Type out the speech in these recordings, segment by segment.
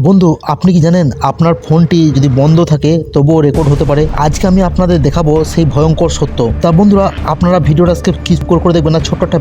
বন্ধু আপনি কি জানেন আপনার ফোনটি যদি বন্ধ থাকে তবুও রেকর্ড হতে পারে। আজকে আমি আপনাদের দেখাবো সেই ভয়ঙ্কর সত্য। তা বন্ধুরা আপনারা ভিডিওটা আজকে স্কিপ করে দেখবেন না। ছোট্ট একটা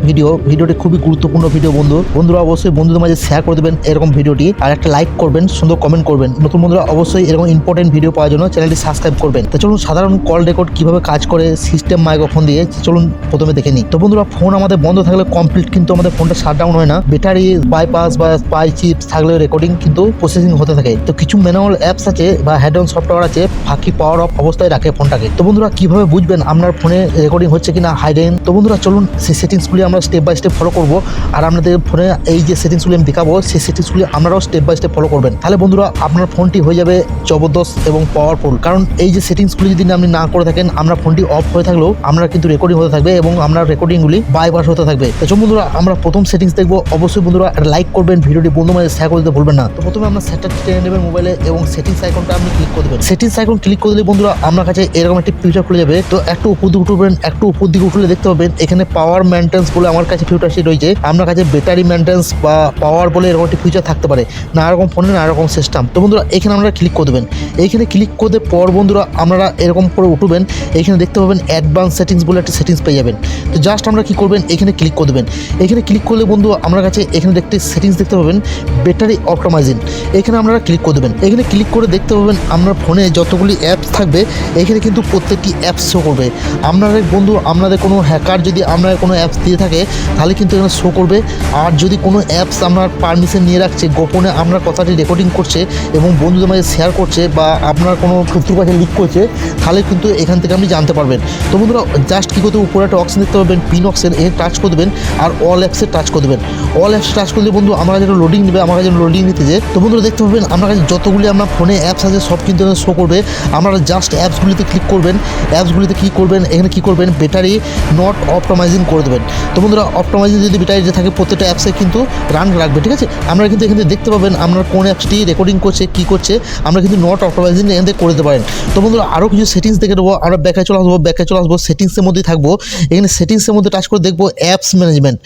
ভিডিওটি খুবই গুরুত্বপূর্ণ ভিডিও বন্ধুরা অবশ্যই বন্ধুদের মাঝে শেয়ার করে দেবেন এরকম ভিডিওটি, আর একটা লাইক করবেন, সুন্দর কমেন্ট করবেন। নতুন বন্ধুরা অবশ্যই এরকম ইম্পর্টেন্ট ভিডিও পাওয়ার জন্য চ্যানেলটি সাবস্ক্রাইব করবেন। তো চলুন সাধারণ কল রেকর্ড কিভাবে কাজ করে সিস্টেম মাইক্রোফোন দিয়ে চলুন প্রথমে দেখে নিই। তো বন্ধুরা ফোন আমাদের বন্ধ থাকলে কমপ্লিট কিন্তু আমাদের ফোনটা শাটডাউন হয় না। ব্যাটারি বাইপাস বা স্পাই চিপস থাকলে রেকর্ডিং কিন্তু প্রসেসিং হতে থাকে। তো কিছু ম্যানুয়াল অ্যাপস আছে বা হেড অন সফটওয়্যার আছে ফাঁকি পাওয়ার অফ অবস্থায় রাখে ফোনটাকে। তো বন্ধুরা কিভাবে বুঝবেন আপনার ফোনে রেকর্ডিং হচ্ছে কিনা হাইডেন। তো বন্ধুরা চলুন সেই সেটিংসগুলি আমরা স্টেপ বাই স্টেপ ফলো করবো, আর আপনাদের ফোনে এই যে সেটিংসগুলি আমি দেখাবো সেই সেটিংসগুলি আপনারাও স্টেপ বাই স্টেপ ফলো করবেন। তাহলে বন্ধুরা আপনার ফোনটি হয়ে যাবে জবরদস্ত এবং পাওয়ারফুল। কারণ এই যে সেটিংসগুলি যদি আপনি না করে থাকেন, আমরা ফোনটি অফ হয়ে থাকলেও আমরা কিন্তু রেকর্ডিং হতে থাকবে এবং আমরা রেকর্ডিংগুলি বাইপাস হতে থাকবে। তো চলুন বন্ধুরা আমরা প্রথম সেটিংস দেখবো। অবশ্যই বন্ধুরা লাইক করবেন, ভিডিওটি বন্ধু মাঝে শেয়ার করে দিতে ভুলবেন না। তো প্রথমে আমরা সেটআপ টেনে নেবেন মোবাইলে এবং সেটিংস আইকনটা আপনি ক্লিক করে দেবেন। সেটিংস আইকন ক্লিক করে দিলে বন্ধুরা আপনার কাছে এরকম একটি ফিচার খুলে যাবে। তো একটু উপর দিকে উঠবেন, একটু উপর দিকে উঠলে দেখতে পাবেন এখানে পাওয়ার মেনটেন্স বলে আমার কাছে ফিচারটি রয়েছে। আপনার কাছে ব্যাটারি মেনটেন্স বা পাওয়ার বলে এরকম একটি ফিচার থাকতে পারে, না রকম ফোনে না রকম সিস্টেম। তো বন্ধুরা এখানে আপনারা ক্লিক করে দেবেন। এইখানে ক্লিক করে পর বন্ধুরা আপনারা এরকম করে উঠবেন, এখানে দেখতে পাবেন অ্যাডভান্স সেটিংস বলে একটা সেটিংস পেয়ে যাবেন। তো জাস্ট আমরা কি করবেন, এখানে ক্লিক করে দেবেন। এখানে ক্লিক করলে বন্ধু আপনার কাছে এখানে দেখতে সেটিংস দেখতে পাবেন ব্যাটারি অপটিমাইজিং। এখানে আপনারা ক্লিক করে দেবেন। এখানে ক্লিক করে দেখতে পাবেন আপনার ফোনে যতগুলি অ্যাপস থাকবে এখানে কিন্তু প্রত্যেকটি অ্যাপস শো করবে। আপনাদের বন্ধু আপনাদের কোনো হ্যাকার যদি আপনার কোনো অ্যাপস দিয়ে থাকে তাহলে কিন্তু এখানে শো করবে। আর যদি কোনো অ্যাপস আপনার পারমিশন নিয়ে রাখছে, গোপনে আপনার কথাটি রেকর্ডিং করছে এবং বন্ধুদের মাঝে শেয়ার করছে বা আপনার কোনো শত্রুর কাছে লিক করছে, তাহলে কিন্তু এখান থেকে আপনি জানতে পারবেন। তো বন্ধুরা জাস্ট কী করতে উপরে একটা অপশন দেখতে পাবেন পিন অপশন, এখানে টাচ করে দেবেন আর অল অ্যাপসে টাচ করে দেবেন। অল অ্যাপস টাচ করলে বন্ধু আমার কাছে লোডিং নেবে, আমার কাছে লোডিং নিতে যে। তো বন্ধুরা দেখতে পাবেন আপনার কাছে যতগুলি আপনার ফোনে অ্যাপস আছে সব কিন্তু এখানে শো করবে। আপনারা জাস্ট অ্যাপসগুলিতে ক্লিক করবেন। অ্যাপসগুলিতে কী করবেন, এখানে কী করবেন ব্যাটারি নট অপটিমাইজিং করে দেবেন। তো বন্ধুরা অপটিমাইজিং যদি ব্যাটারি থাকে প্রত্যেকটা অ্যাপসে কিন্তু রান রাখবে, ঠিক আছে। আমরা কিন্তু এখানে দেখতে পাবেন আপনার কোন অ্যাপসটি রেকর্ডিং করছে কী করছে, আমরা কিন্তু নট অপটিমাইজিং এখান থেকে করে দিতে পারেন। তো বন্ধুরা আরও কিছু সেটিংস দেখে দেবো। আমরা ব্যাকে চলে আসবো সেটিংসের মধ্যেই থাকবো। এখানে সেটিংসের মধ্যে টাচ করে দেখবো অ্যাপস ম্যানেজমেন্ট।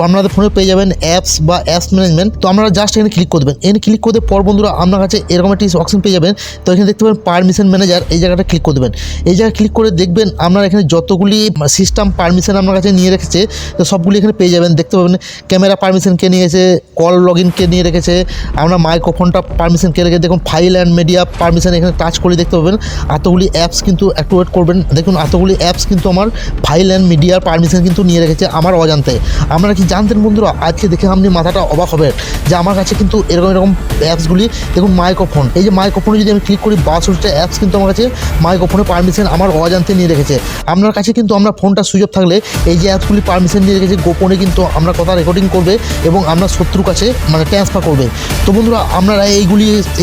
আপনাদের ফোনে পেয়ে যাবেন অ্যাপস বা অ্যাপস ম্যানেজমেন্ট। তো আপনারা জাস্ট এখানে ক্লিক করে দেবেন। এখানে ক্লিক করে পর বন্ধুরা আপনার কাছে এরকম একটি অপশন পেয়ে যাবেন। তো এখানে দেখতে পাবেন পারমিশন ম্যানেজার, এই জায়গাটা ক্লিক করে দেবেন। এই জায়গায় ক্লিক করে দেখবেন আপনার এখানে যতগুলি সিস্টেম পারমিশন আপনার কাছে নিয়ে রেখেছে তো সবগুলি এখানে পেয়ে যাবেন। দেখতে পাবেন ক্যামেরা পারমিশন কে নিয়েছে, কল লগ ইন কে নিয়ে রেখেছে, আপনার মাইক্রোফোনটা পারমিশন কে রেখেছে। দেখুন ফাইল অ্যান্ড মিডিয়া পারমিশন এখানে টাচ করে দেখতে পাবেন এতগুলি অ্যাপস কিন্তু একটু ওয়েট করবেন। দেখুন এতগুলি অ্যাপস কিন্তু আমার ফাইল অ্যান্ড মিডিয়ার পারমিশন কিন্তু নিয়ে রেখেছে আমার অজান্তে। আপনারা কি জানতেন বন্ধুরা? আজকে দেখে আপনি মাথাটা অবাক হবেন যে আমার কাছে কিন্তু এরকম অ্যাপসগুলি দেখুন মাইক্রোফোন, এই যে মাইক্রোফোনে যদি আমি ক্লিক করি 62টা অ্যাপস কিন্তু আমার কাছে মাইক্রোফোনে পারমিশন আমার অজান্তে নিয়ে রেখেছে। আপনার কাছে কিন্তু আমরা ফোনটা সুইচ অফ থাকলে এই যে অ্যাপসগুলি পারমিশন নিয়ে রেখেছে গোপনে কিন্তু আমরা কথা রেকর্ডিং করবে এবং আপনার শত্রুর কাছে ট্রান্সফার করবে। তো বন্ধুরা আপনারা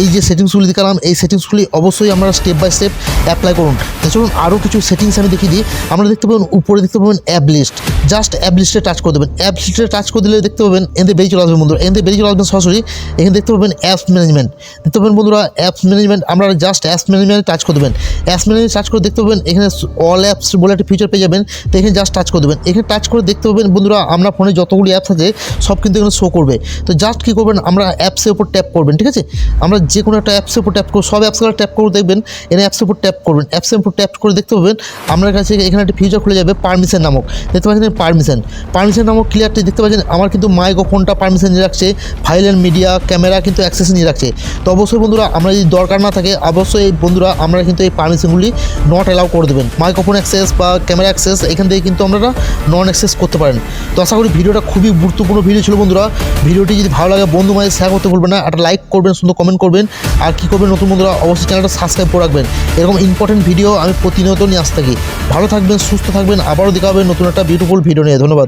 এই যে সেটিংসগুলি দেখালাম এই সেটিংসগুলি অবশ্যই আপনারা স্টেপ বাই স্টেপ অ্যাপ্লাই করুন। তো চলুন আরও কিছু সেটিংস আমি দেখিয়ে দিই। আমরা দেখতে পাবেন উপরে দেখতে পাবেন অ্যাপ লিস্ট, জাস্ট অ্যাপ লিস্টে টাচ করে দেবেন। অ্যাপ লিস্টে টাচ করে দিলে দেখতে পাবেন এতে বেরিয়ে চলে আসবে বন্ধুরা। এতে বেরিয়ে চলে আসবেন সরাসরি। এখানে দেখতে পাবেন অ্যাপস ম্যানেজমেন্ট, দেখতে পাবেন বন্ধুরা অ্যাপস ম্যানেজমেন্ট। আপনারা জাস্ট অ্যাপস ম্যানেজমেন্টে টাচ করে দেবেন। অ্যাপস ম্যানেজমেন্ট টাচ করে দেখতে পাবেন এখানে অল অ্যাপস বলে একটা ফিচার পেয়ে যাবেন। তো এখানে জাস্ট টাচ করে দেবেন। এখানে টাচ করে দেখতে পাবেন বন্ধুরা আপনার ফোনে যতগুলি অ্যাপস আছে সব কিন্তু এখানে শো করবে। তো জাস্ট কী করবেন, আমরা অ্যাপসের উপর ট্যাপ করবেন, ঠিক আছে। আমরা যে কোনো একটা অ্যাপসের উপর ট্যাপ করব, সব অ্যাপসগুলো ট্যাপ করে দেখবেন এখানে অ্যাপসের উপর ট্যাপ করবেন। অ্যাপসের উপর ট্যাপ করে দেখতে পাবেন আপনার কাছে এখানে একটা ফিচার খুলে যাবে পারমিশন নামক। দেখতে পাচ্ছেন পারমিশন নামক ক্লিয়ারটি দেখতে পাচ্ছেন আমার কিন্তু মাইক্রোফোনটা পারমিশন নিয়ে রাখছে, ফাইল অ্যান্ড মিডিয়া ক্যামেরা কিন্তু অ্যাক্সেস নিয়ে রাখছে। তো অবশ্যই বন্ধুরা আমরা যদি দরকার না থাকে অবশ্যই বন্ধুরা আমরা কিন্তু এই পারমিশনগুলি নট অ্যালাউ করে দেবেন। মাইক্রোফোন অ্যাক্সেস বা ক্যামেরা অ্যাক্সেস এখান থেকে কিন্তু আপনারা নন অ্যাক্সেস করতে পারেন। তো আশা করি ভিডিওটা খুবই গুরুত্বপূর্ণ ভিডিও ছিল বন্ধুরা। ভিডিওটি যদি ভালো লাগে বন্ধু মাঝে শেয়ার করতে ভুলবেন না, একটা লাইক করবেন, সুন্দর কমেন্ট করবেন। আর কী করবেন নতুন বন্ধুরা অবশ্যই চ্যানেলটা সাবস্ক্রাইব করে রাখবেন। এরকম ইম্পর্টেন্ট ভিডিও আমি প্রতিনিয়ত নিয়ে আসতে থাকি। ভালো থাকবেন, সুস্থ থাকবেন, আবারও দেখা হবে নতুন একটা বিউটিফুল ভিডিও নিয়ে। ধন্যবাদ।